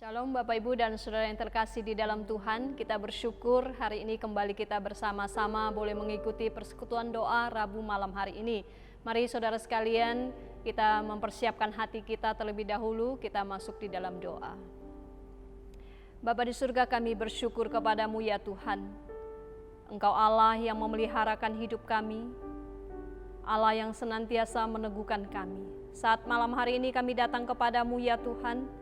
Shalom Bapak Ibu dan Saudara yang terkasih di dalam Tuhan. Kita bersyukur hari ini kembali kita bersama-sama boleh mengikuti persekutuan doa Rabu malam hari ini. Mari saudara sekalian, kita mempersiapkan hati kita terlebih dahulu, kita masuk di dalam doa. Bapa di surga, kami bersyukur kepadamu ya Tuhan. Engkau Allah yang memeliharakan hidup kami, Allah yang senantiasa meneguhkan kami. Saat malam hari ini kami datang kepadamu ya Tuhan.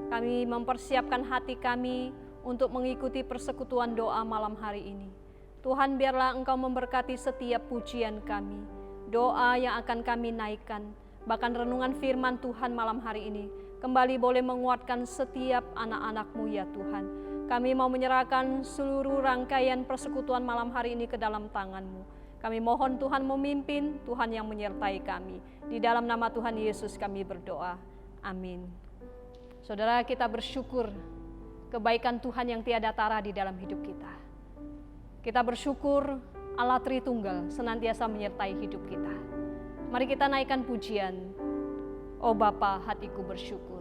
Kami mempersiapkan hati kami untuk mengikuti persekutuan doa malam hari ini. Tuhan, biarlah Engkau memberkati setiap pujian kami, doa yang akan kami naikkan, bahkan renungan firman Tuhan malam hari ini kembali boleh menguatkan setiap anak-anak-Mu ya Tuhan. Kami mau menyerahkan seluruh rangkaian persekutuan malam hari ini ke dalam tangan-Mu. Kami mohon Tuhan memimpin, Tuhan yang menyertai kami. Di dalam nama Tuhan Yesus kami berdoa. Amin. Saudara, kita bersyukur kebaikan Tuhan yang tiada tara di dalam hidup kita. Kita bersyukur Allah Tritunggal senantiasa menyertai hidup kita. Mari kita naikkan pujian. Oh Bapa, hatiku bersyukur.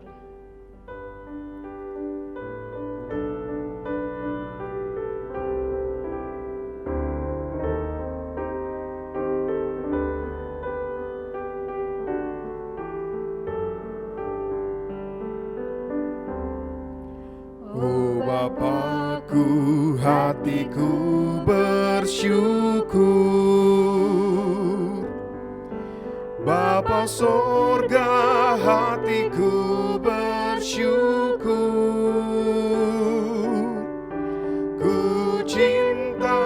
Bapakku, hatiku bersyukur. Bapa sorga, hatiku bersyukur. Ku cinta,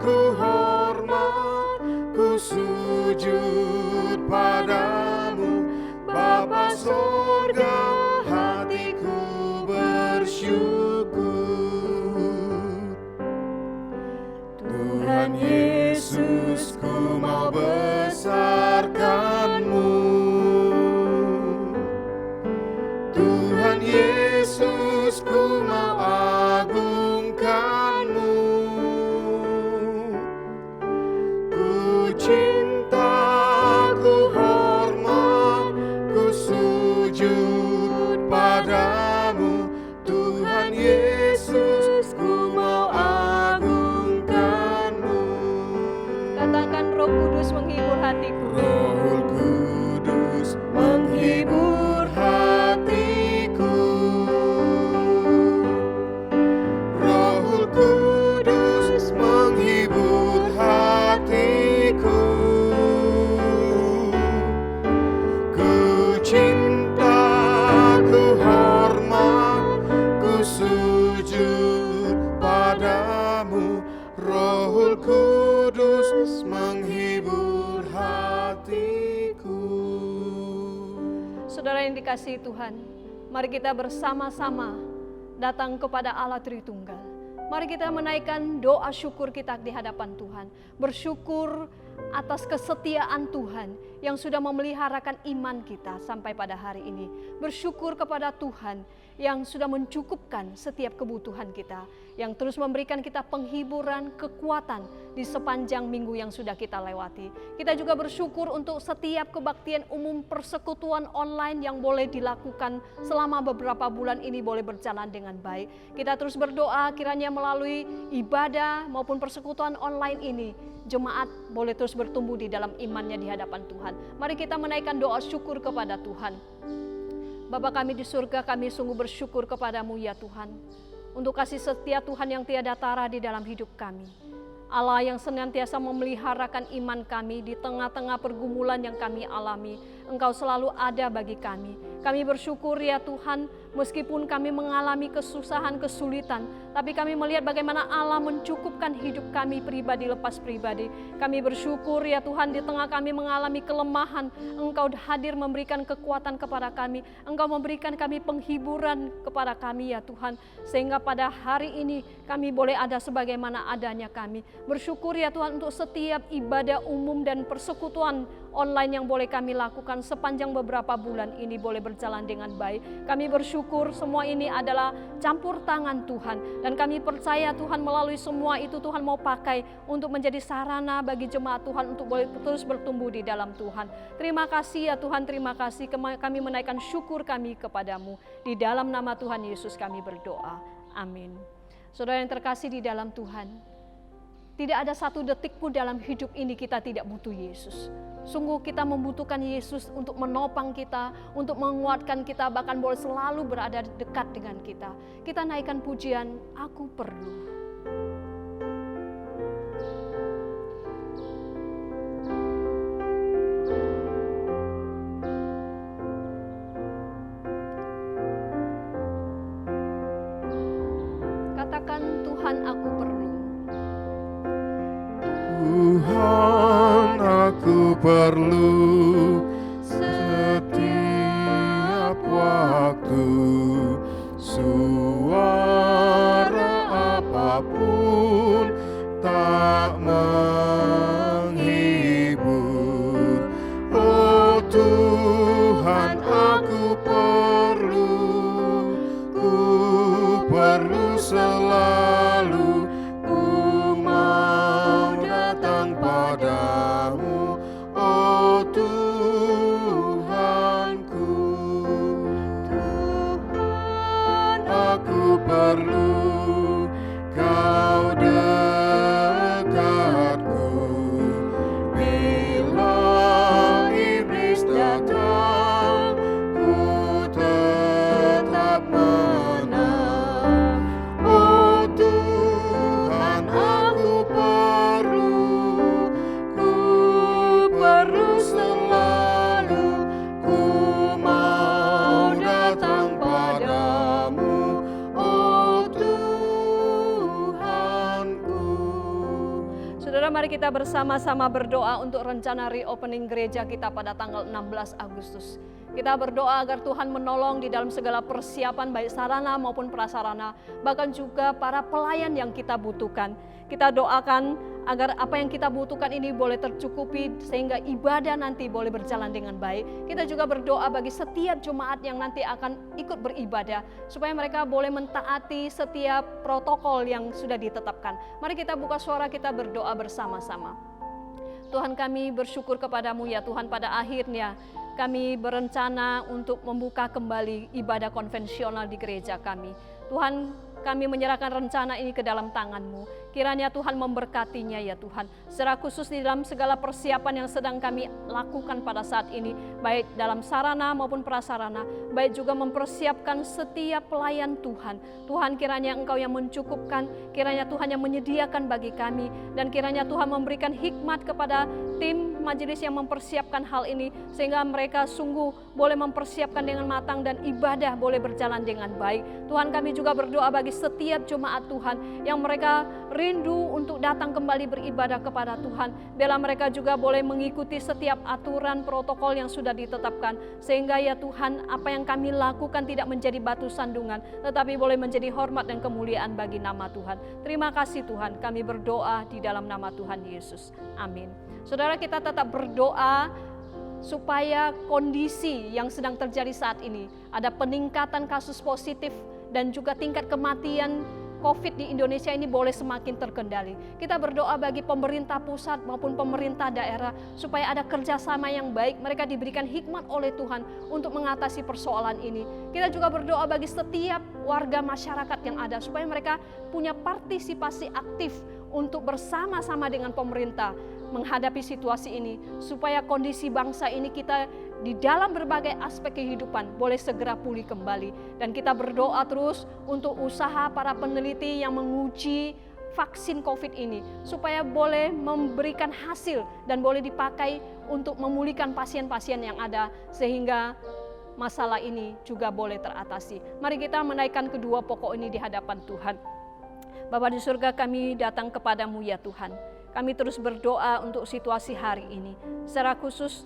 ku hormat, ku sujud padamu. Bapa sorga, hatiku bersyukur. Tuhan Yesus, ku mau besarkan-Mu. Tuhan Yesus, ku mau agungkan-Mu. Ku cinta, ku hormat, ku sujud padamu. Tuhan Yesus, ku mau agungkan-Mu. Katakan, Roh Kudus menghibur hatiku. Roh Kudus menghibur hatiku. Roh Kudus menghibur hatiku. Ku cinta, ku hormat, ku sujud padamu. Roh Kudus menghibur hatiku. Saudara yang dikasihi Tuhan, mari kita bersama-sama datang kepada Allah Tritunggal. Mari kita menaikkan doa syukur kita di hadapan Tuhan. Bersyukur atas kesetiaan Tuhan yang sudah memeliharakan iman kita sampai pada hari ini. Bersyukur kepada Tuhan yang sudah mencukupkan setiap kebutuhan kita, yang terus memberikan kita penghiburan, kekuatan di sepanjang minggu yang sudah kita lewati. Kita juga bersyukur untuk setiap kebaktian umum persekutuan online yang boleh dilakukan selama beberapa bulan ini boleh berjalan dengan baik. Kita terus berdoa kiranya melalui ibadah maupun persekutuan online ini, jemaat boleh terus bertumbuh di dalam imannya di hadapan Tuhan. Mari kita menaikkan doa syukur kepada Tuhan. Bapa kami di surga, kami sungguh bersyukur kepadamu ya Tuhan, untuk kasih setia Tuhan yang tiada tara di dalam hidup kami. Allah yang senantiasa memeliharakan iman kami di tengah-tengah pergumulan yang kami alami. Engkau selalu ada bagi kami. Kami bersyukur ya Tuhan, meskipun kami mengalami kesusahan, kesulitan, tapi kami melihat bagaimana Allah mencukupkan hidup kami pribadi lepas pribadi. Kami bersyukur ya Tuhan, di tengah kami mengalami kelemahan, Engkau hadir memberikan kekuatan kepada kami. Engkau memberikan kami penghiburan kepada kami ya Tuhan, sehingga pada hari ini kami boleh ada sebagaimana adanya kami. Bersyukur ya Tuhan untuk setiap ibadah umum dan persekutuan online yang boleh kami lakukan sepanjang beberapa bulan ini boleh berjalan dengan baik. Kami bersyukur semua ini adalah campur tangan Tuhan. Dan kami percaya Tuhan melalui semua itu Tuhan mau pakai untuk menjadi sarana bagi jemaat Tuhan untuk boleh terus bertumbuh di dalam Tuhan. Terima kasih ya Tuhan, terima kasih. Kami menaikkan syukur kami kepadamu. Di dalam nama Tuhan Yesus kami berdoa. Amin. Saudara yang terkasih di dalam Tuhan, tidak ada satu detik pun dalam hidup ini kita tidak butuh Yesus. Sungguh kita membutuhkan Yesus untuk menopang kita, untuk menguatkan kita, bahkan boleh selalu berada dekat dengan kita. Kita naikkan pujian, Aku Perlu. Katakan, Tuhan aku perlu. Tuhan, aku perlu setiap waktu, suara apapun tak menghibur. Oh Tuhan, aku perlu selalu. Padamu, oh Tuhanku. Tuhan, aku perlu Kau dekatku. Bila iblis datang, ku tetap menang. Oh Tuhan, aku perlu selalu, ku mau datang padamu, oh Tuhanku. Saudara, mari kita bersama-sama berdoa untuk rencana reopening gereja kita pada tanggal 16 Agustus. Kita berdoa agar Tuhan menolong di dalam segala persiapan baik sarana maupun prasarana, bahkan juga para pelayan yang kita butuhkan. Kita doakan agar apa yang kita butuhkan ini boleh tercukupi sehingga ibadah nanti boleh berjalan dengan baik. Kita juga berdoa bagi setiap jemaat yang nanti akan ikut beribadah supaya mereka boleh mentaati setiap protokol yang sudah ditetapkan. Mari kita buka suara, kita berdoa bersama-sama. Tuhan, kami bersyukur kepadamu ya Tuhan, pada akhirnya kami berencana untuk membuka kembali ibadah konvensional di gereja kami. Tuhan, kami menyerahkan rencana ini ke dalam tangan-Mu. Kiranya Tuhan memberkatinya ya Tuhan. Secara khusus di dalam segala persiapan yang sedang kami lakukan pada saat ini, baik dalam sarana maupun prasarana, baik juga mempersiapkan setiap pelayan Tuhan. Tuhan, kiranya Engkau yang mencukupkan, kiranya Tuhan yang menyediakan bagi kami, dan kiranya Tuhan memberikan hikmat kepada tim majelis yang mempersiapkan hal ini, sehingga mereka sungguh boleh mempersiapkan dengan matang dan ibadah boleh berjalan dengan baik. Tuhan, kami juga berdoa bagi setiap jemaat Tuhan yang mereka rindu untuk datang kembali beribadah kepada Tuhan. Biarlah mereka juga boleh mengikuti setiap aturan protokol yang sudah ditetapkan, sehingga ya Tuhan, apa yang kami lakukan tidak menjadi batu sandungan, tetapi boleh menjadi hormat dan kemuliaan bagi nama Tuhan. Terima kasih Tuhan, kami berdoa di dalam nama Tuhan Yesus. Amin. Saudara, kita tetap berdoa supaya kondisi yang sedang terjadi saat ini, ada peningkatan kasus positif dan juga tingkat kematian COVID di Indonesia ini boleh semakin terkendali. Kita berdoa bagi pemerintah pusat maupun pemerintah daerah supaya ada kerjasama yang baik, mereka diberikan hikmat oleh Tuhan untuk mengatasi persoalan ini. Kita juga berdoa bagi setiap warga masyarakat yang ada supaya mereka punya partisipasi aktif untuk bersama-sama dengan pemerintah menghadapi situasi ini, supaya kondisi bangsa ini kita di dalam berbagai aspek kehidupan boleh segera pulih kembali. Dan kita berdoa terus untuk usaha para peneliti yang menguji vaksin COVID ini, supaya boleh memberikan hasil dan boleh dipakai untuk memulihkan pasien-pasien yang ada, sehingga masalah ini juga boleh teratasi. Mari kita menaikkan kedua pokok ini di hadapan Tuhan. Bapa di surga, kami datang kepadamu ya Tuhan. Kami terus berdoa untuk situasi hari ini. Secara khusus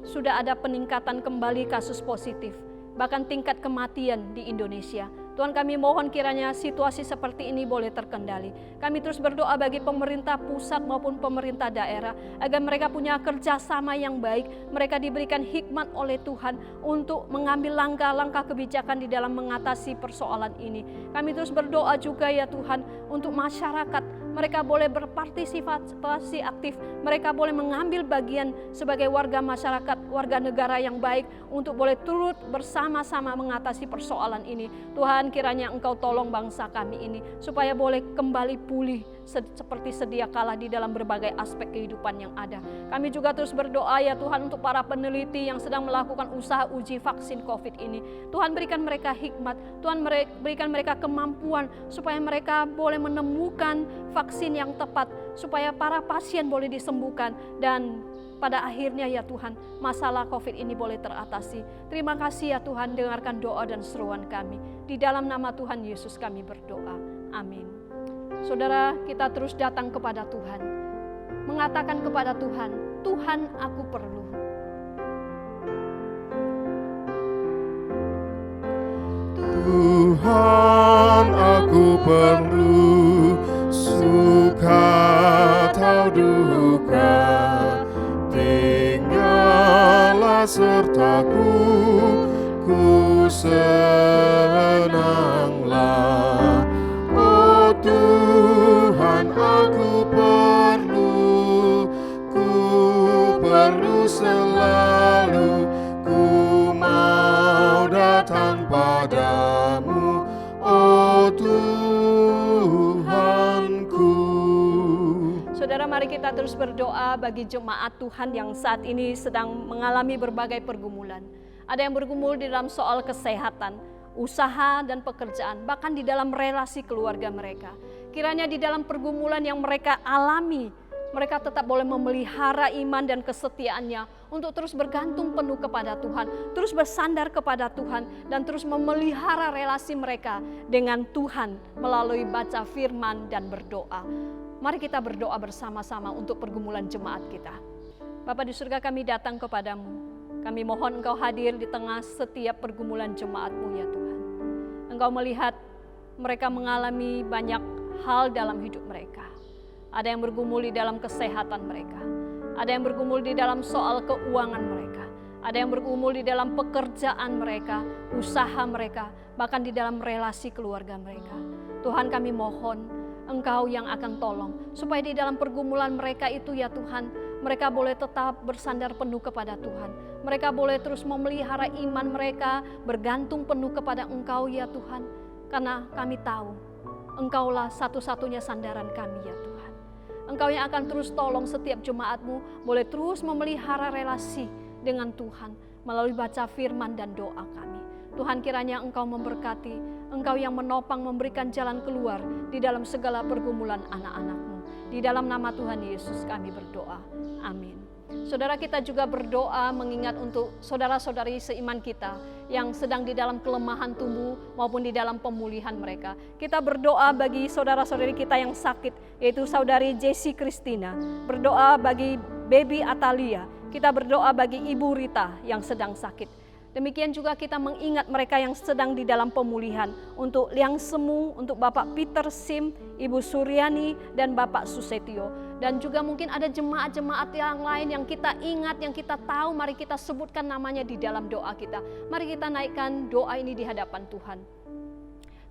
sudah ada peningkatan kembali kasus positif. bahkan tingkat kematian di Indonesia. Tuhan, kami mohon kiranya situasi seperti ini boleh terkendali. Kami terus berdoa bagi pemerintah pusat maupun pemerintah daerah, agar mereka punya kerjasama yang baik, mereka diberikan hikmat oleh Tuhan untuk mengambil langkah-langkah kebijakan di dalam mengatasi persoalan ini. Kami terus berdoa juga ya Tuhan, untuk masyarakat, mereka boleh berpartisipasi aktif, mereka boleh mengambil bagian sebagai warga masyarakat, warga negara yang baik, untuk boleh turut bersama-sama mengatasi persoalan ini. Tuhan, kiranya Engkau tolong bangsa kami ini supaya boleh kembali pulih seperti sedia kala di dalam berbagai aspek kehidupan yang ada. Kami juga terus berdoa ya Tuhan untuk para peneliti yang sedang melakukan usaha uji vaksin COVID ini. Tuhan, berikan mereka hikmat, Tuhan berikan mereka kemampuan supaya mereka boleh menemukan vaksin yang tepat, supaya para pasien boleh disembuhkan, dan pada akhirnya ya Tuhan, masalah COVID ini boleh teratasi. Terima kasih ya Tuhan, dengarkan doa dan seruan kami. Di dalam nama Tuhan Yesus kami berdoa. Amin. Saudara, kita terus datang kepada Tuhan, mengatakan kepada Tuhan, Tuhan, aku perlu. Tuhan, aku perlu, suka atau duka, tinggallah sertaku, ku senanglah. Oh Tuhan, aku perlu selalu, ku mau datang padamu, oh Tuhanku. Saudara, mari kita terus berdoa bagi jemaat Tuhan yang saat ini sedang mengalami berbagai pergumulan. Ada yang bergumul di dalam soal kesehatan, usaha dan pekerjaan, bahkan di dalam relasi keluarga mereka. Kiranya di dalam pergumulan yang mereka alami, mereka tetap boleh memelihara iman dan kesetiaannya untuk terus bergantung penuh kepada Tuhan, terus bersandar kepada Tuhan, dan terus memelihara relasi mereka dengan Tuhan melalui baca firman dan berdoa. Mari kita berdoa bersama-sama untuk pergumulan jemaat kita. Bapa di surga, kami datang kepadamu. Kami mohon Engkau hadir di tengah setiap pergumulan jemaat-Mu ya Tuhan. Engkau melihat mereka mengalami banyak hal dalam hidup mereka. Ada yang bergumul di dalam kesehatan mereka. Ada yang bergumul di dalam soal keuangan mereka. Ada yang bergumul di dalam pekerjaan mereka, usaha mereka, bahkan di dalam relasi keluarga mereka. Tuhan, kami mohon Engkau yang akan tolong, supaya di dalam pergumulan mereka itu ya Tuhan, mereka boleh tetap bersandar penuh kepada Tuhan. Mereka boleh terus memelihara iman mereka, bergantung penuh kepada Engkau ya Tuhan. Karena kami tahu Engkaulah satu-satunya sandaran kami ya Tuhan. Engkau yang akan terus tolong setiap jemaat-Mu boleh terus memelihara relasi dengan Tuhan melalui baca firman dan doa kami. Tuhan, kiranya Engkau memberkati, Engkau yang menopang memberikan jalan keluar di dalam segala pergumulan anak-anak-Mu. Di dalam nama Tuhan Yesus kami berdoa. Amin. Saudara, kita juga berdoa mengingat untuk saudara-saudari seiman kita yang sedang di dalam kelemahan tubuh maupun di dalam pemulihan mereka. Kita berdoa bagi saudara-saudari kita yang sakit, yaitu saudari Jessie Christina. Berdoa bagi baby Atalia. Kita berdoa bagi Ibu Rita yang sedang sakit. Demikian juga kita mengingat mereka yang sedang di dalam pemulihan. Untuk Liang Semu, untuk Bapak Peter Sim, Ibu Suryani, dan Bapak Susetio. Dan juga mungkin ada jemaat-jemaat yang lain yang kita ingat, yang kita tahu, mari kita sebutkan namanya di dalam doa kita. Mari kita naikkan doa ini di hadapan Tuhan.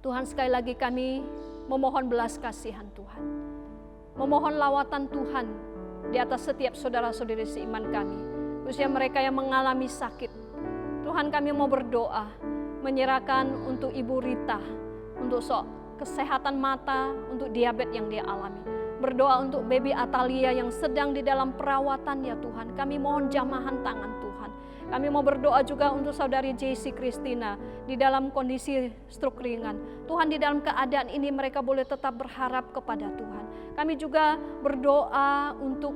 Tuhan, sekali lagi kami memohon belas kasihan Tuhan. Memohon lawatan Tuhan di atas setiap saudara-saudari seiman kami. Khususnya mereka yang mengalami sakit. Tuhan, kami mau berdoa, menyerahkan untuk Ibu Rita, untuk kesehatan mata, untuk diabetes yang dia alami. Berdoa untuk baby Atalia yang sedang di dalam perawatan ya Tuhan. Kami mohon jamahan tangan Tuhan. Kami mau berdoa juga untuk saudari Jessie Christina di dalam kondisi stroke ringan. Tuhan, di dalam keadaan ini mereka boleh tetap berharap kepada Tuhan. Kami juga berdoa untuk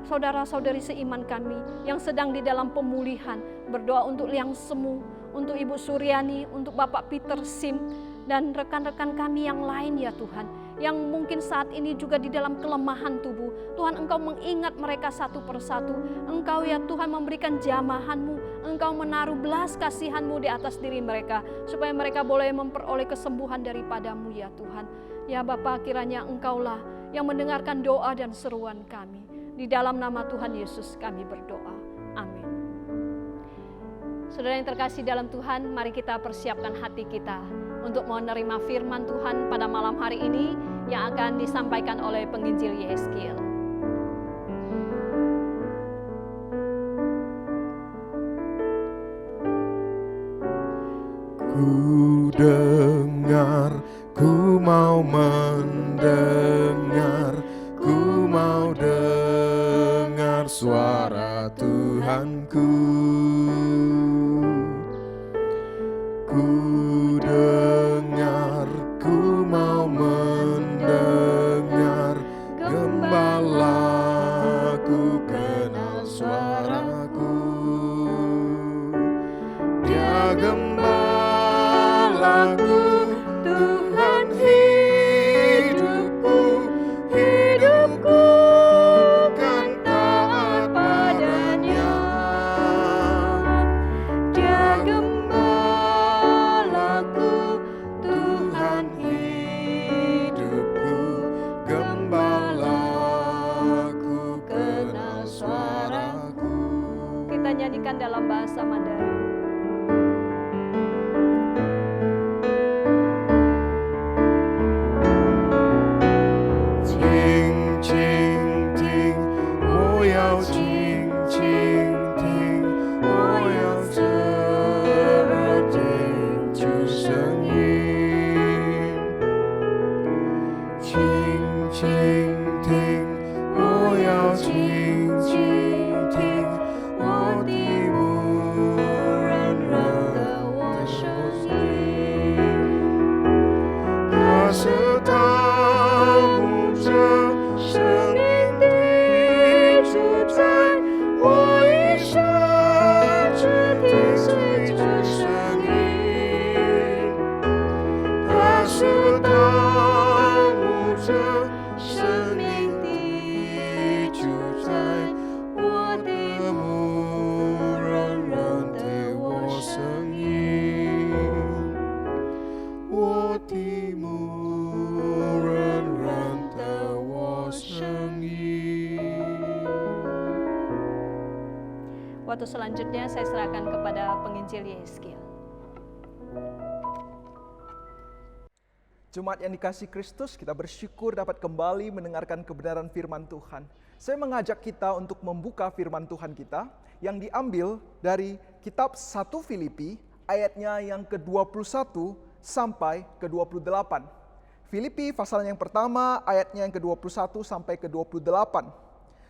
saudara-saudari seiman kami yang sedang di dalam pemulihan. Berdoa untuk Liang Semu, untuk Ibu Suryani, untuk Bapak Peter Sim, dan rekan-rekan kami yang lain ya Tuhan, yang mungkin saat ini juga di dalam kelemahan tubuh. Tuhan, Engkau mengingat mereka satu persatu. Engkau ya Tuhan memberikan jamahan-Mu, Engkau menaruh belas kasihan-Mu di atas diri mereka, supaya mereka boleh memperoleh kesembuhan daripadamu ya Tuhan. Ya Bapa, kiranya Engkaulah yang mendengarkan doa dan seruan kami. Di dalam nama Tuhan Yesus kami berdoa. Amin. Saudara yang terkasih dalam Tuhan, mari kita persiapkan hati kita untuk menerima firman Tuhan pada malam hari ini yang akan disampaikan oleh penginjil Yeskil. Ku dengar, ku mau mendengar, ku mau dengar suara Tuhanku. Ku dengar, ku mau mendengar, Gembalaku kenal suaraku. Dia Gembalaku, Tuhan hidupku, hidupku kan taat padanya. Dia Gembalaku, Tuhan hidupku, Gembalaku kenal suaraku. Kita nyanyikan dalam bahasa Mandarin. Waktu selanjutnya saya serahkan kepada penginjil Yeskil. Jemaat yang dikasihi Kristus, kita bersyukur dapat kembali mendengarkan kebenaran firman Tuhan. Saya mengajak kita untuk membuka firman Tuhan kita yang diambil dari kitab 1 Filipi ayatnya yang ke-21 sampai ke-28. Filipi pasal yang pertama ayatnya yang ke-21 sampai ke-28.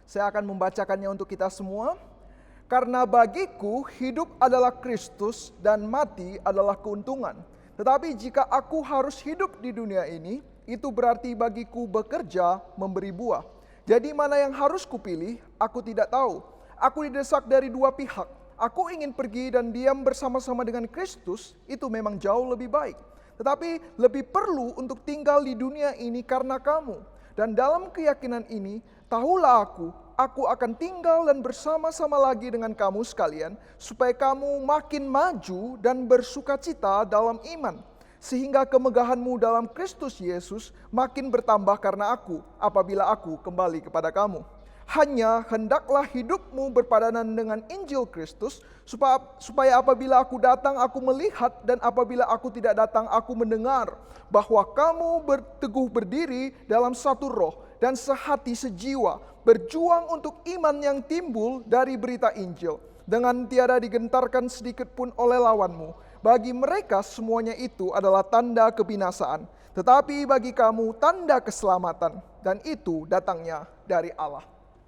Saya akan membacakannya untuk kita semua. Karena bagiku hidup adalah Kristus dan mati adalah keuntungan. Tetapi jika aku harus hidup di dunia ini, itu berarti bagiku bekerja memberi buah. Jadi mana yang harus kupilih, aku tidak tahu. Aku didesak dari dua pihak. Aku ingin pergi dan diam bersama-sama dengan Kristus, itu memang jauh lebih baik. Tetapi lebih perlu untuk tinggal di dunia ini karena kamu. Dan dalam keyakinan ini, tahulah aku akan tinggal dan bersama-sama lagi dengan kamu sekalian, supaya kamu makin maju dan bersukacita dalam iman, sehingga kemegahanmu dalam Kristus Yesus makin bertambah karena aku, apabila aku kembali kepada kamu. Hanya hendaklah hidupmu berpadanan dengan Injil Kristus, supaya apabila aku datang aku melihat, dan apabila aku tidak datang aku mendengar, bahwa kamu berteguh berdiri dalam satu roh dan sehati sejiwa, berjuang untuk iman yang timbul dari berita Injil, dengan tiada digentarkan sedikit pun oleh lawanmu. Bagi mereka semuanya itu adalah tanda kebinasaan, tetapi bagi kamu tanda keselamatan, dan itu datangnya dari Allah.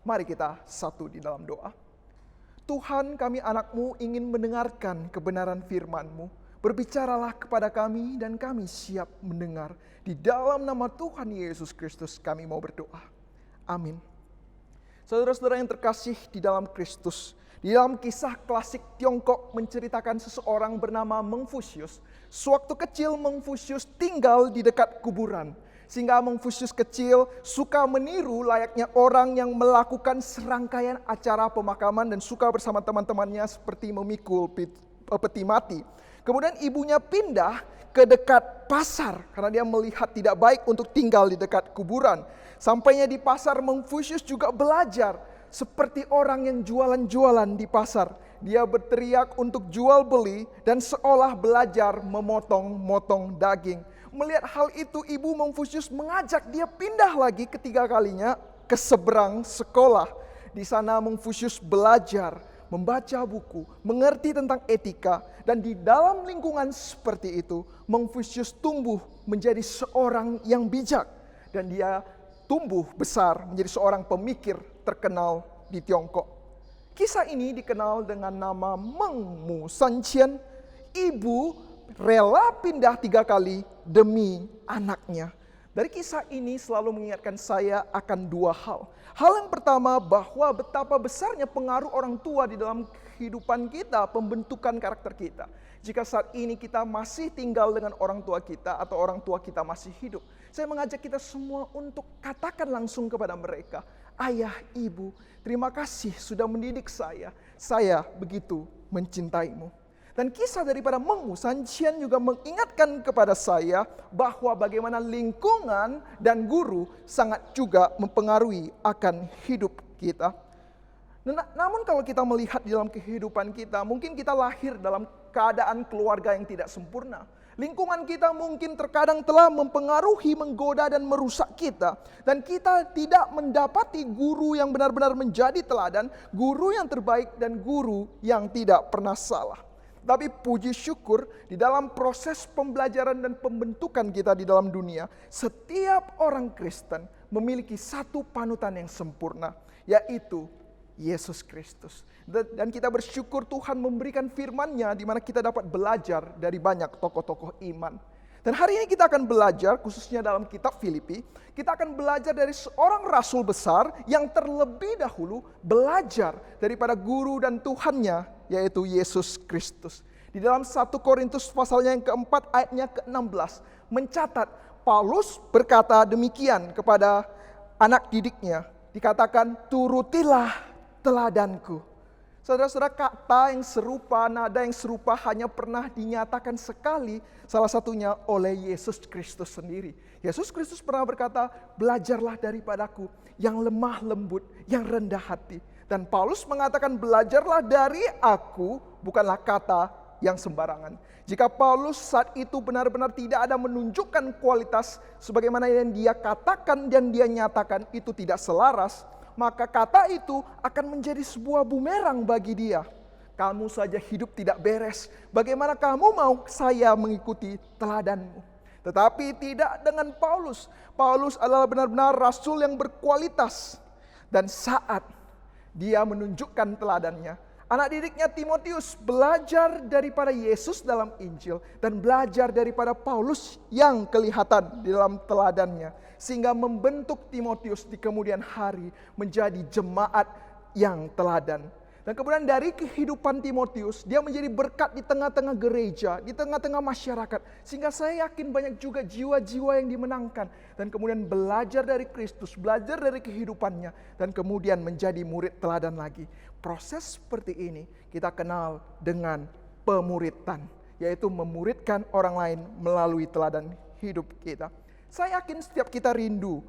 Mari kita satu di dalam doa. Tuhan, kami anak-Mu ingin mendengarkan kebenaran firman-Mu. Berbicaralah kepada kami dan kami siap mendengar. Di dalam nama Tuhan Yesus Kristus kami mau berdoa. Amin. Saudara-saudara yang terkasih di dalam Kristus, di dalam kisah klasik Tiongkok menceritakan seseorang bernama Meng Fusius. Sewaktu kecil Meng Fusius tinggal di dekat kuburan. Sehingga Mengfusius kecil suka meniru layaknya orang yang melakukan serangkaian acara pemakaman dan suka bersama teman-temannya seperti memikul peti mati. Kemudian ibunya pindah ke dekat pasar karena dia melihat tidak baik untuk tinggal di dekat kuburan. Sampainya di pasar, Mengfusius juga belajar seperti orang yang jualan-jualan di pasar. Dia berteriak untuk jual beli dan seolah belajar memotong-motong daging. Melihat hal itu, ibu Mengfusius mengajak dia pindah lagi ketiga kalinya ke seberang sekolah. Di sana Mengfusius belajar, membaca buku, mengerti tentang etika, dan di dalam lingkungan seperti itu, Mengfusius tumbuh menjadi seorang yang bijak. Dan dia tumbuh besar menjadi seorang pemikir terkenal di Tiongkok. Kisah ini dikenal dengan nama Meng Mu San Qian. Ibu rela pindah 3 kali demi anaknya. Dari kisah ini selalu mengingatkan saya akan 2 hal. Hal yang pertama, bahwa betapa besarnya pengaruh orang tua di dalam kehidupan kita, pembentukan karakter kita. Jika saat ini kita masih tinggal dengan orang tua kita atau orang tua kita masih hidup, saya mengajak kita semua untuk katakan langsung kepada mereka, "Ayah, ibu, terima kasih sudah mendidik saya. Saya begitu mencintaimu." Dan kisah daripada Meng Mu San Qian juga mengingatkan kepada saya bahwa bagaimana lingkungan dan guru sangat juga mempengaruhi akan hidup kita. Namun kalau kita melihat di dalam kehidupan kita, mungkin kita lahir dalam keadaan keluarga yang tidak sempurna. Lingkungan kita mungkin terkadang telah mempengaruhi, menggoda dan merusak kita. Dan kita tidak mendapati guru yang benar-benar menjadi teladan, guru yang terbaik dan guru yang tidak pernah salah. Tapi puji syukur di dalam proses pembelajaran dan pembentukan kita di dalam dunia, setiap orang Kristen memiliki satu panutan yang sempurna, yaitu Yesus Kristus. Dan kita bersyukur Tuhan memberikan firman-Nya di mana kita dapat belajar dari banyak tokoh-tokoh iman. Dan hari ini kita akan belajar, khususnya dalam kitab Filipi, kita akan belajar dari seorang rasul besar yang terlebih dahulu belajar daripada guru dan Tuhannya, yaitu Yesus Kristus. Di dalam 1 Korintus pasalnya yang keempat ayatnya ke-16 mencatat Paulus berkata demikian kepada anak didiknya. Dikatakan, "Turutilah teladanku." Saudara-saudara, kata yang serupa, nada yang serupa hanya pernah dinyatakan sekali, salah satunya oleh Yesus Kristus sendiri. Yesus Kristus pernah berkata, "Belajarlah daripadaku yang lemah lembut, yang rendah hati." Dan Paulus mengatakan, "Belajarlah dari aku," bukanlah kata yang sembarangan. Jika Paulus saat itu benar-benar tidak ada menunjukkan kualitas sebagaimana yang dia katakan dan dia nyatakan itu tidak selaras, maka kata itu akan menjadi sebuah bumerang bagi dia. Kamu saja hidup tidak beres, bagaimana kamu mau saya mengikuti teladanmu? Tetapi tidak dengan Paulus. Paulus adalah benar-benar rasul yang berkualitas. Dan saat dia menunjukkan teladannya, anak didiknya Timotius belajar daripada Yesus dalam Injil dan belajar daripada Paulus yang kelihatan di dalam teladannya, sehingga membentuk Timotius di kemudian hari menjadi jemaat yang teladan. Dan kemudian dari kehidupan Timotius, dia menjadi berkat di tengah-tengah gereja, di tengah-tengah masyarakat. Sehingga saya yakin banyak juga jiwa-jiwa yang dimenangkan. Dan kemudian belajar dari Kristus, belajar dari kehidupannya. Dan kemudian menjadi murid teladan lagi. Proses seperti ini kita kenal dengan pemuritan. Yaitu memuridkan orang lain melalui teladan hidup kita. Saya yakin setiap kita rindu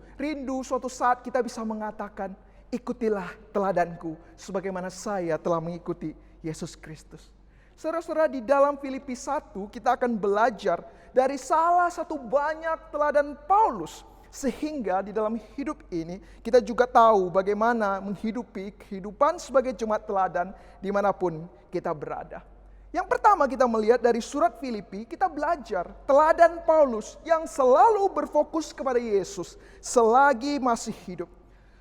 suatu saat kita bisa mengatakan, "Ikutilah teladanku sebagaimana saya telah mengikuti Yesus Kristus." Saudara-saudara, di dalam Filipi 1 kita akan belajar dari salah satu banyak teladan Paulus. Sehingga di dalam hidup ini kita juga tahu bagaimana menghidupi kehidupan sebagai jemaat teladan dimanapun kita berada. Yang pertama kita melihat dari surat Filipi, kita belajar teladan Paulus yang selalu berfokus kepada Yesus selagi masih hidup.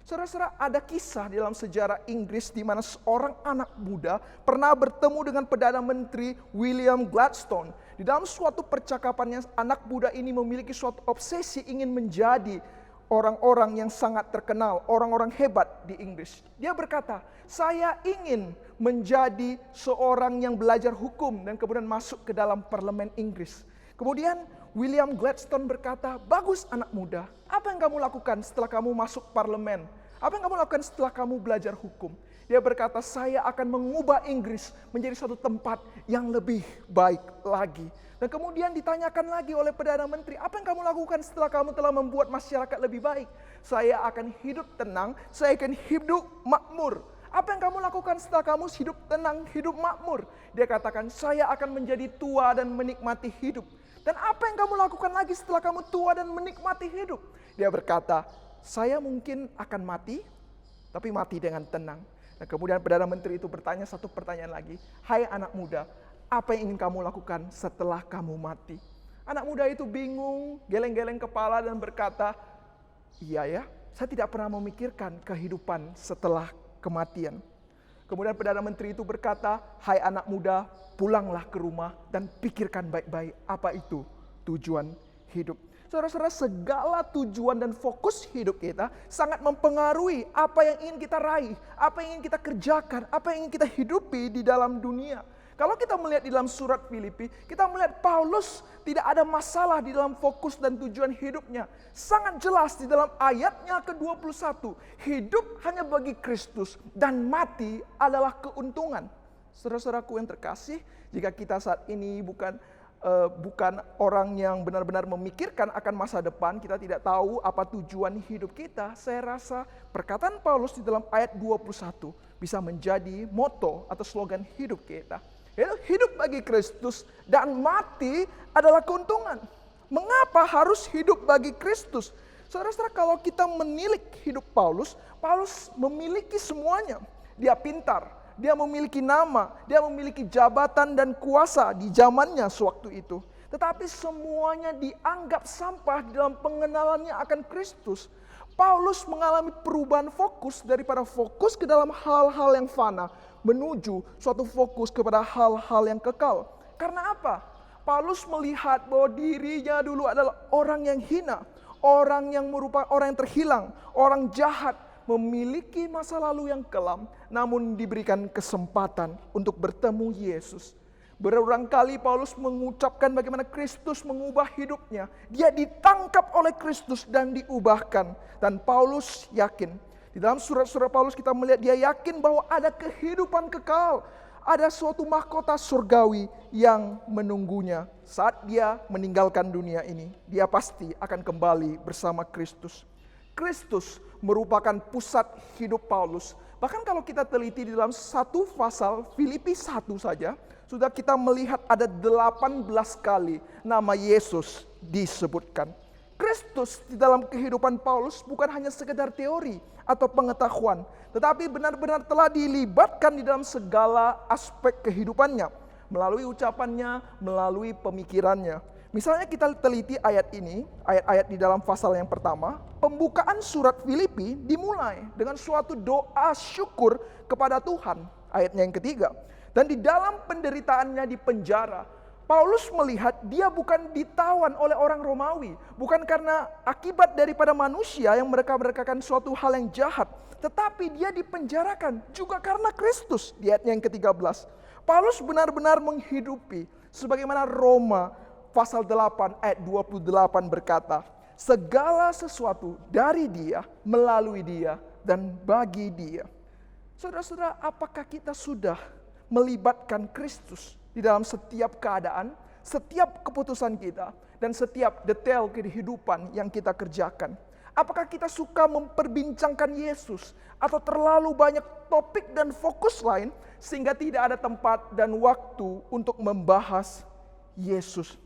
Saudara-saudara, ada kisah dalam sejarah Inggris di mana seorang anak muda pernah bertemu dengan Perdana Menteri William Gladstone. Di dalam suatu percakapannya, anak muda ini memiliki suatu obsesi ingin menjadi orang-orang yang sangat terkenal, orang-orang hebat di Inggris. Dia berkata, "Saya ingin menjadi seorang yang belajar hukum dan kemudian masuk ke dalam parlemen Inggris. Kemudian William Gladstone berkata, bagus anak muda, apa yang kamu lakukan setelah kamu masuk parlemen? Apa yang kamu lakukan setelah kamu belajar hukum? Dia berkata, saya akan mengubah Inggris menjadi suatu tempat yang lebih baik lagi. Dan kemudian ditanyakan lagi oleh Perdana Menteri, apa yang kamu lakukan setelah kamu telah membuat masyarakat lebih baik? Saya akan hidup tenang, saya akan hidup makmur. Apa yang kamu lakukan setelah kamu hidup tenang, hidup makmur? Dia katakan, saya akan menjadi tua dan menikmati hidup. Dan apa yang kamu lakukan lagi setelah kamu tua dan menikmati hidup? Dia berkata, saya mungkin akan mati, tapi mati dengan tenang. Dan kemudian Perdana Menteri itu bertanya satu pertanyaan lagi. Hai anak muda, apa yang ingin kamu lakukan setelah kamu mati? Anak muda itu bingung, geleng-geleng kepala dan berkata, iya ya, saya tidak pernah memikirkan kehidupan setelah kematian. Kemudian Perdana Menteri itu berkata, hai anak muda, pulanglah ke rumah dan pikirkan baik-baik apa itu tujuan hidup. Saudara-saudara, segala tujuan dan fokus hidup kita sangat mempengaruhi apa yang ingin kita raih, apa yang ingin kita kerjakan, apa yang ingin kita hidupi di dalam dunia. Kalau kita melihat di dalam surat Filipi, kita melihat Paulus tidak ada masalah di dalam fokus dan tujuan hidupnya. Sangat jelas di dalam ayatnya ke-21, hidup hanya bagi Kristus dan mati adalah keuntungan. Saudara-saudaraku yang terkasih, jika kita saat ini bukan orang yang benar-benar memikirkan akan masa depan, kita tidak tahu apa tujuan hidup kita, saya rasa perkataan Paulus di dalam ayat 21 bisa menjadi moto atau slogan hidup kita. Hidup bagi Kristus dan mati adalah keuntungan. Mengapa harus hidup bagi Kristus? Saudara-saudara, kalau kita menilik hidup Paulus, Paulus memiliki semuanya. Dia pintar, dia memiliki nama, dia memiliki jabatan dan kuasa di zamannya sewaktu itu. Tetapi semuanya dianggap sampah di dalam pengenalannya akan Kristus. Paulus mengalami perubahan fokus daripada fokus ke dalam hal-hal yang fana menuju suatu fokus kepada hal-hal yang kekal. Karena apa? Paulus melihat bahwa dirinya dulu adalah orang yang hina, orang yang merupakan orang yang terhilang, orang jahat, memiliki masa lalu yang kelam, namun diberikan kesempatan untuk bertemu Yesus. Berulang kali Paulus mengucapkan bagaimana Kristus mengubah hidupnya. Dia ditangkap oleh Kristus dan diubahkan. Dan Paulus yakin, di dalam surat-surat Paulus kita melihat dia yakin bahwa ada kehidupan kekal. Ada suatu mahkota surgawi yang menunggunya saat dia meninggalkan dunia ini. Dia pasti akan kembali bersama Kristus. Kristus merupakan pusat hidup Paulus. Bahkan kalau kita teliti di dalam satu pasal Filipi 1 saja, sudah kita melihat ada 18 kali nama Yesus disebutkan. Kristus di dalam kehidupan Paulus bukan hanya sekedar teori atau pengetahuan, tetapi benar-benar telah dilibatkan di dalam segala aspek kehidupannya, melalui ucapannya, melalui pemikirannya. Misalnya kita teliti ayat ini, ayat-ayat di dalam pasal yang pertama, pembukaan surat Filipi dimulai dengan suatu doa syukur kepada Tuhan, ayatnya yang ketiga. Dan di dalam penderitaannya di penjara, Paulus melihat dia bukan ditawan oleh orang Romawi, bukan karena akibat daripada manusia yang mereka berkatakan suatu hal yang jahat, tetapi dia dipenjarakan juga karena Kristus. Di ayatnya yang ke-13, Paulus benar-benar menghidupi sebagaimana Roma pasal 8 ayat 28 berkata, segala sesuatu dari dia, melalui dia, dan bagi dia. Saudara-saudara, apakah kita sudah melibatkan Kristus di dalam setiap keadaan, setiap keputusan kita, dan setiap detail kehidupan yang kita kerjakan? Apakah kita suka memperbincangkan Yesus atau terlalu banyak topik dan fokus lain sehingga tidak ada tempat dan waktu untuk membahas Yesus?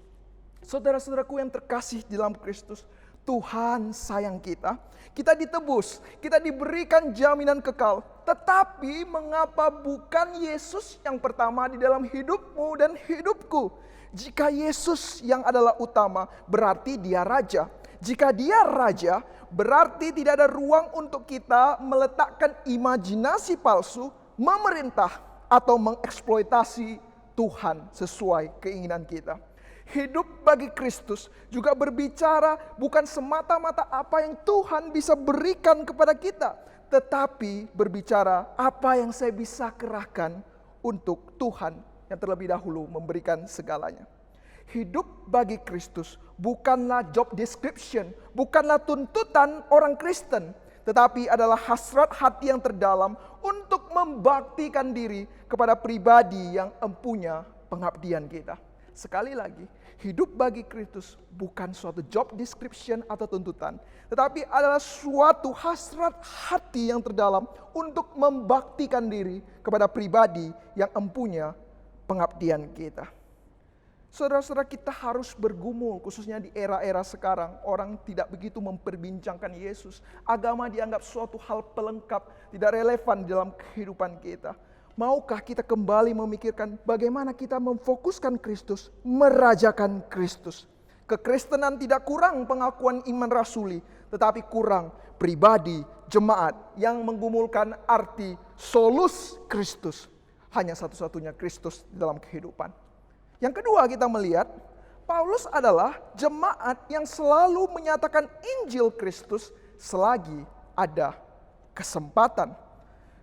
Saudara-saudaraku yang terkasih di dalam Kristus, Tuhan sayang kita, kita ditebus, kita diberikan jaminan kekal. Tetapi mengapa bukan Yesus yang pertama di dalam hidupmu dan hidupku? Jika Yesus yang adalah utama, berarti dia raja. Jika dia raja, berarti tidak ada ruang untuk kita meletakkan imajinasi palsu, memerintah, atau mengeksploitasi Tuhan sesuai keinginan kita. Hidup bagi Kristus juga berbicara bukan semata-mata apa yang Tuhan bisa berikan kepada kita, tetapi berbicara apa yang saya bisa kerahkan untuk Tuhan yang terlebih dahulu memberikan segalanya. hidup bagi Kristus bukanlah job description, bukanlah tuntutan orang Kristen, tetapi adalah hasrat hati yang terdalam untuk membaktikan diri kepada pribadi yang empunya pengabdian kita. Sekali lagi, hidup bagi Kristus bukan suatu job description atau tuntutan, tetapi adalah suatu hasrat hati yang terdalam untuk membaktikan diri kepada pribadi yang empunya pengabdian kita. Saudara-saudara, kita harus bergumul, khususnya di era-era sekarang. Orang tidak begitu memperbincangkan Yesus. Agama dianggap suatu hal pelengkap, tidak relevan dalam kehidupan kita. Maukah kita kembali memikirkan bagaimana kita memfokuskan Kristus, merajakan Kristus? Kekristenan tidak kurang pengakuan iman rasuli, tetapi kurang pribadi, jemaat yang menggumulkan arti solus Kristus. Hanya satu-satunya Kristus dalam kehidupan. Yang kedua, kita melihat Paulus adalah jemaat yang selalu menyatakan Injil Kristus selagi ada kesempatan.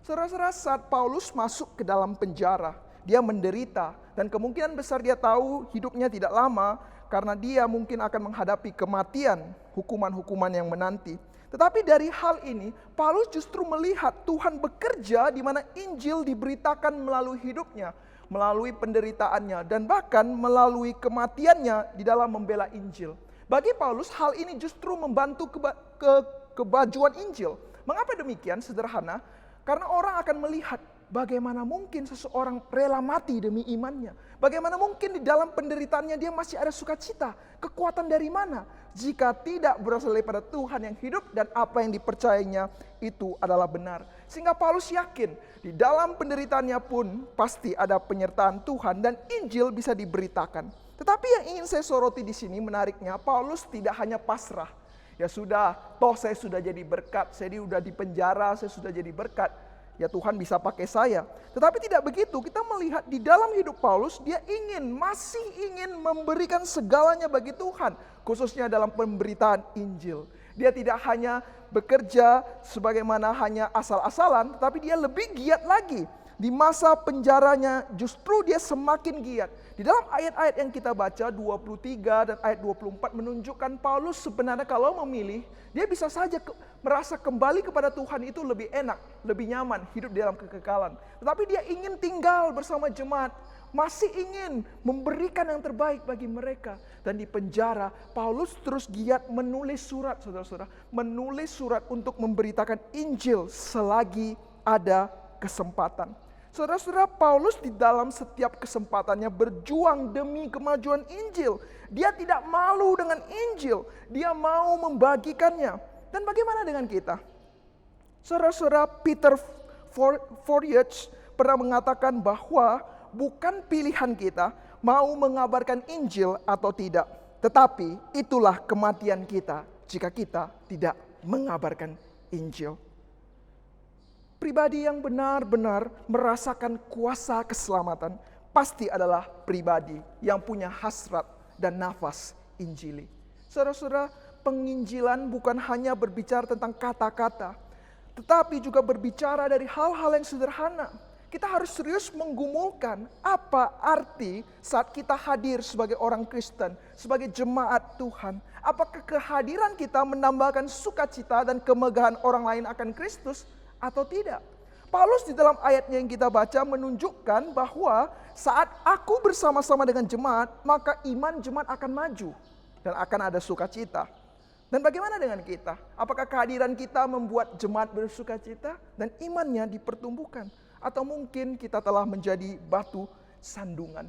Saudara-saudara, saat Paulus masuk ke dalam penjara, dia menderita dan kemungkinan besar dia tahu hidupnya tidak lama karena dia mungkin akan menghadapi kematian, hukuman-hukuman yang menanti. Tetapi dari hal ini, Paulus justru melihat Tuhan bekerja di mana Injil diberitakan melalui hidupnya, melalui penderitaannya, dan bahkan melalui kematiannya di dalam membela Injil. Bagi Paulus, hal ini justru membantu kebajuan Injil. Mengapa demikian? Sederhana, karena orang akan melihat bagaimana mungkin seseorang rela mati demi imannya. Bagaimana mungkin di dalam penderitaannya dia masih ada sukacita. Kekuatan dari mana? Jika tidak berasal daripada Tuhan yang hidup dan apa yang dipercayainya itu adalah benar. Sehingga Paulus yakin di dalam penderitaannya pun pasti ada penyertaan Tuhan dan Injil bisa diberitakan. Tetapi yang ingin saya soroti di sini menariknya, Paulus tidak hanya pasrah. Ya sudah, toh saya sudah jadi berkat, saya sudah di penjara, saya sudah jadi berkat. Ya Tuhan bisa pakai saya. Tetapi tidak begitu, kita melihat di dalam hidup Paulus, dia masih ingin memberikan segalanya bagi Tuhan. Khususnya dalam pemberitaan Injil. Dia tidak hanya bekerja sebagaimana hanya asal-asalan, tetapi dia lebih giat lagi. Di masa penjaranya justru dia semakin giat. Di dalam ayat-ayat yang kita baca 23 dan ayat 24 menunjukkan Paulus sebenarnya kalau memilih, dia bisa saja merasa kembali kepada Tuhan itu lebih enak, lebih nyaman, hidup di dalam kekekalan. Tetapi dia ingin tinggal bersama jemaat, masih ingin memberikan yang terbaik bagi mereka. Dan di penjara, Paulus terus giat menulis surat, saudara-saudara. Menulis surat untuk memberitakan Injil selagi ada kesempatan. Saudara-saudara, Paulus di dalam setiap kesempatannya berjuang demi kemajuan Injil. Dia tidak malu dengan Injil, dia mau membagikannya. Dan bagaimana dengan kita? Saudara-saudara, Peter Forsyth pernah mengatakan bahwa bukan pilihan kita mau mengabarkan Injil atau tidak. Tetapi itulah kematian kita jika kita tidak mengabarkan Injil. Pribadi yang benar-benar merasakan kuasa keselamatan pasti adalah pribadi yang punya hasrat dan nafas Injili. Saudara-saudara, penginjilan bukan hanya berbicara tentang kata-kata, tetapi juga berbicara dari hal-hal yang sederhana. Kita harus serius menggumulkan apa arti saat kita hadir sebagai orang Kristen, sebagai jemaat Tuhan. Apakah kehadiran kita menambahkan sukacita dan kemegahan orang lain akan Kristus atau tidak? Paulus di dalam ayatnya yang kita baca menunjukkan bahwa saat aku bersama-sama dengan jemaat, maka iman jemaat akan maju dan akan ada sukacita. Dan bagaimana dengan kita? Apakah kehadiran kita membuat jemaat bersukacita dan imannya dipertumbuhkan? Atau mungkin kita telah menjadi batu sandungan?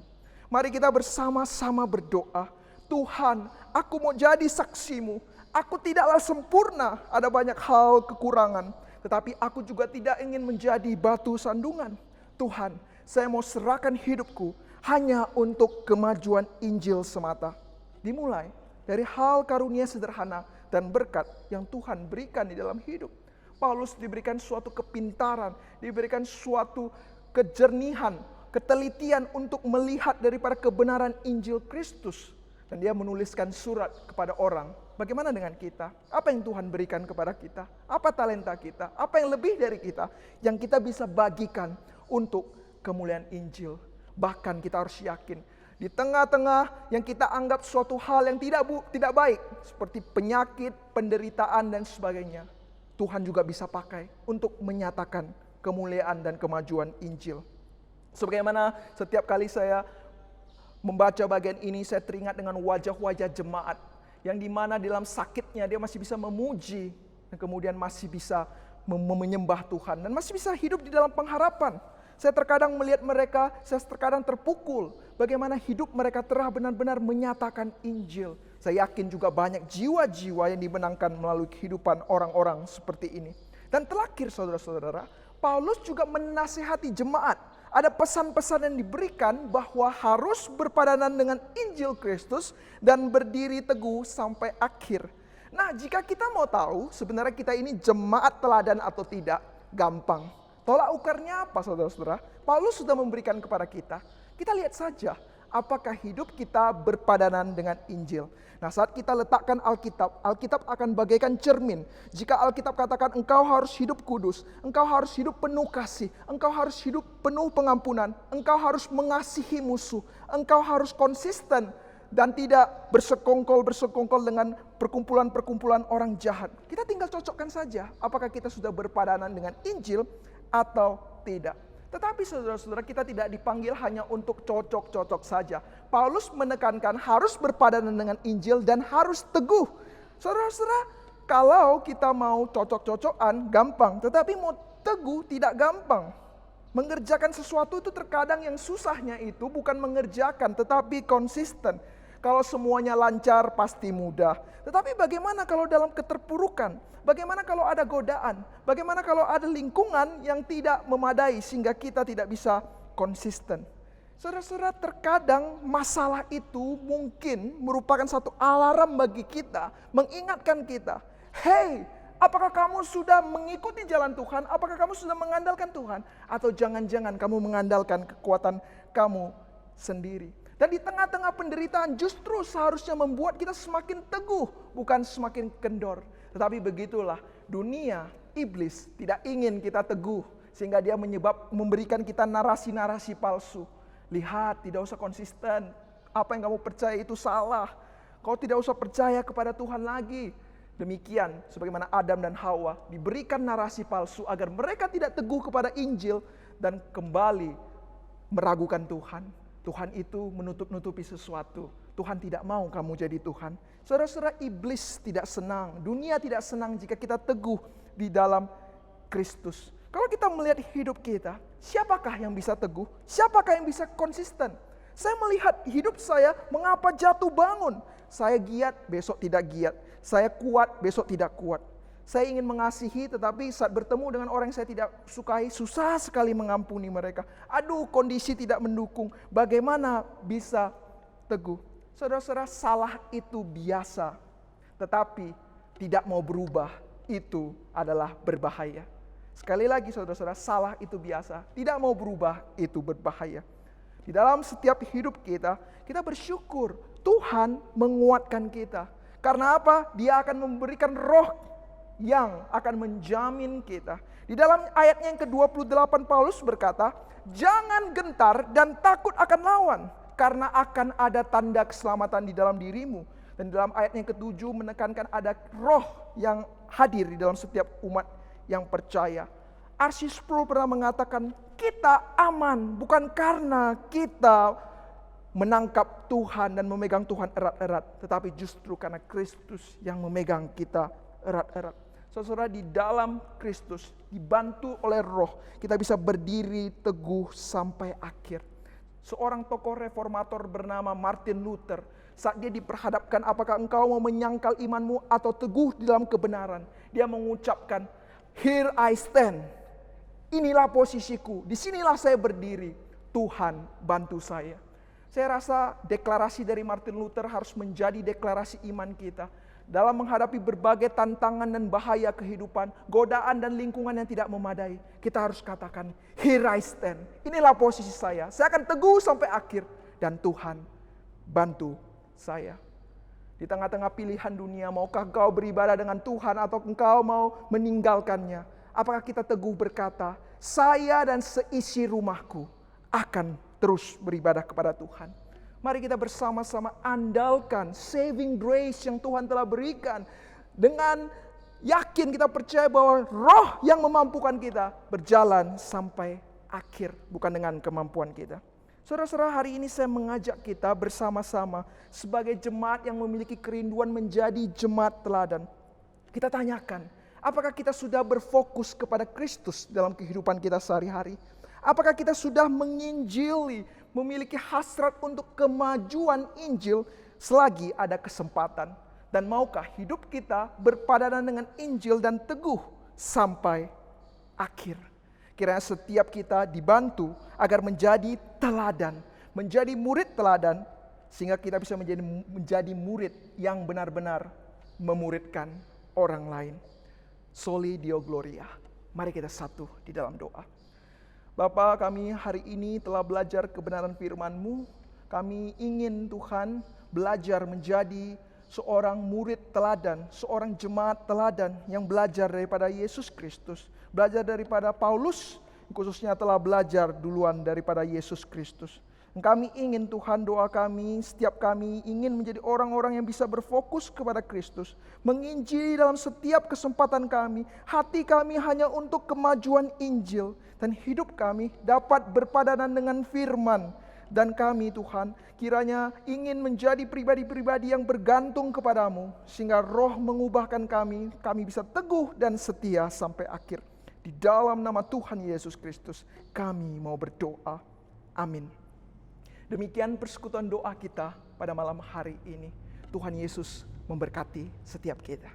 Mari kita bersama-sama berdoa. Tuhan, aku mau jadi saksimu. Aku tidaklah sempurna, ada banyak hal kekurangan. Tetapi aku juga tidak ingin menjadi batu sandungan. Tuhan, saya mau serahkan hidupku hanya untuk kemajuan Injil semata. Dimulai dari hal karunia sederhana dan berkat yang Tuhan berikan di dalam hidup. Paulus diberikan suatu kepintaran, diberikan suatu kejernihan, ketelitian untuk melihat daripada kebenaran Injil Kristus. Dan dia menuliskan surat kepada orang. Bagaimana dengan kita? Apa yang Tuhan berikan kepada kita? Apa talenta kita? Apa yang lebih dari kita yang kita bisa bagikan untuk kemuliaan Injil? Bahkan kita harus yakin Di tengah-tengah yang kita anggap suatu hal yang tidak baik, seperti penyakit, penderitaan, dan sebagainya, Tuhan juga bisa pakai untuk menyatakan kemuliaan dan kemajuan Injil. Sebagaimana setiap kali saya membaca bagian ini, saya teringat dengan wajah-wajah jemaat yang dimana dalam sakitnya dia masih bisa memuji dan kemudian masih bisa menyembah Tuhan dan masih bisa hidup di dalam pengharapan. Saya terkadang melihat mereka, saya terkadang terpukul bagaimana hidup mereka telah benar-benar menyatakan Injil. Saya yakin juga banyak jiwa-jiwa yang dimenangkan melalui kehidupan orang-orang seperti ini. Dan terakhir saudara-saudara, Paulus juga menasihati jemaat. Ada pesan-pesan yang diberikan bahwa harus berpadanan dengan Injil Kristus dan berdiri teguh sampai akhir. Nah, jika kita mau tahu sebenarnya kita ini jemaat teladan atau tidak, gampang. Tolak ukurnya apa saudara-saudara? Paulus sudah memberikan kepada kita. Kita lihat saja apakah hidup kita berpadanan dengan Injil. Nah, saat kita letakkan Alkitab, Alkitab akan bagaikan cermin. Jika Alkitab katakan engkau harus hidup kudus, engkau harus hidup penuh kasih, engkau harus hidup penuh pengampunan, engkau harus mengasihi musuh, engkau harus konsisten dan tidak bersekongkol dengan perkumpulan-perkumpulan orang jahat. Kita tinggal cocokkan saja apakah kita sudah berpadanan dengan Injil atau tidak. Tetapi saudara-saudara, kita tidak dipanggil hanya untuk cocok-cocok saja. Paulus menekankan harus berpadanan dengan Injil dan harus teguh. Saudara-saudara, kalau kita mau cocok-cocokan gampang, tetapi mau teguh tidak gampang. Mengerjakan sesuatu itu terkadang yang susahnya itu bukan mengerjakan, tetapi konsisten. Kalau semuanya lancar pasti mudah. Tetapi bagaimana kalau dalam keterpurukan? Bagaimana kalau ada godaan? Bagaimana kalau ada lingkungan yang tidak memadai sehingga kita tidak bisa konsisten? Saudara-saudara, terkadang masalah itu mungkin merupakan satu alarm bagi kita, mengingatkan kita. Hey, apakah kamu sudah mengikuti jalan Tuhan? Apakah kamu sudah mengandalkan Tuhan? Atau jangan-jangan kamu mengandalkan kekuatan kamu sendiri? Dan di tengah-tengah penderitaan justru seharusnya membuat kita semakin teguh, bukan semakin kendor. Tetapi begitulah dunia, iblis tidak ingin kita teguh. Sehingga dia memberikan kita narasi-narasi palsu. Lihat, tidak usah konsisten. Apa yang kamu percaya itu salah. Kau tidak usah percaya kepada Tuhan lagi. Demikian sebagaimana Adam dan Hawa diberikan narasi palsu agar mereka tidak teguh kepada Injil dan kembali meragukan Tuhan. Tuhan itu menutup-nutupi sesuatu. Tuhan tidak mau kamu jadi Tuhan. Saudara-saudara, iblis tidak senang. Dunia tidak senang jika kita teguh di dalam Kristus. Kalau kita melihat hidup kita, siapakah yang bisa teguh? Siapakah yang bisa konsisten? Saya melihat hidup saya mengapa jatuh bangun. Saya giat, besok tidak giat. Saya kuat, besok tidak kuat. Saya ingin mengasihi, tetapi saat bertemu dengan orang yang saya tidak sukai, susah sekali mengampuni mereka. Aduh, kondisi tidak mendukung. Bagaimana bisa teguh? Saudara-saudara, salah itu biasa. Tetapi tidak mau berubah, itu adalah berbahaya. Sekali lagi saudara-saudara, salah itu biasa. Tidak mau berubah, itu berbahaya. Di dalam setiap hidup kita, kita bersyukur Tuhan menguatkan kita. Karena apa? Dia akan memberikan roh yang akan menjamin kita. Di dalam ayatnya yang ke-28 Paulus berkata, jangan gentar dan takut akan lawan, karena akan ada tanda keselamatan di dalam dirimu. Dan dalam ayat yang ke-7 menekankan ada roh yang hadir di dalam setiap umat yang percaya. RC Sproul pernah mengatakan, kita aman bukan karena kita menangkap Tuhan dan memegang Tuhan erat-erat, tetapi justru karena Kristus yang memegang kita erat-erat. Saudara, di dalam Kristus, dibantu oleh roh, kita bisa berdiri teguh sampai akhir. Seorang tokoh reformator bernama Martin Luther, saat dia diperhadapkan apakah engkau mau menyangkal imanmu atau teguh di dalam kebenaran, dia mengucapkan, here I stand, inilah posisiku, disinilah saya berdiri, Tuhan bantu saya. Saya rasa deklarasi dari Martin Luther harus menjadi deklarasi iman kita. Dalam menghadapi berbagai tantangan dan bahaya kehidupan, godaan dan lingkungan yang tidak memadai, kita harus katakan, here I stand. Inilah posisi saya akan teguh sampai akhir. Dan Tuhan bantu saya. Di tengah-tengah pilihan dunia, maukah engkau beribadah dengan Tuhan atau engkau mau meninggalkannya? Apakah kita teguh berkata, saya dan seisi rumahku akan terus beribadah kepada Tuhan. Mari kita bersama-sama andalkan saving grace yang Tuhan telah berikan. Dengan yakin kita percaya bahwa Roh yang memampukan kita berjalan sampai akhir, bukan dengan kemampuan kita. Saudara-saudara, hari ini saya mengajak kita bersama-sama sebagai jemaat yang memiliki kerinduan menjadi jemaat teladan. Kita tanyakan, apakah kita sudah berfokus kepada Kristus dalam kehidupan kita sehari-hari? Apakah kita sudah menginjili, memiliki hasrat untuk kemajuan Injil selagi ada kesempatan? Dan maukah hidup kita berpadanan dengan Injil dan teguh sampai akhir? Kiranya setiap kita dibantu agar menjadi teladan, menjadi murid teladan, sehingga kita bisa menjadi murid yang benar-benar memuridkan orang lain. Soli Deo Gloria. Mari kita satu di dalam doa. Bapa, kami hari ini telah belajar kebenaran firman-Mu. Kami ingin Tuhan belajar menjadi seorang murid teladan, seorang jemaat teladan yang belajar daripada Yesus Kristus. Belajar daripada Paulus, khususnya telah belajar duluan daripada Yesus Kristus. Kami ingin Tuhan, doa kami, setiap kami ingin menjadi orang-orang yang bisa berfokus kepada Kristus. Menginjili dalam setiap kesempatan kami. Hati kami hanya untuk kemajuan Injil. Dan hidup kami dapat berpadanan dengan firman. Dan kami Tuhan kiranya ingin menjadi pribadi-pribadi yang bergantung kepadamu. Sehingga Roh mengubahkan kami bisa teguh dan setia sampai akhir. Di dalam nama Tuhan Yesus Kristus kami mau berdoa. Amin. Demikian persekutuan doa kita pada malam hari ini. Tuhan Yesus memberkati setiap kita.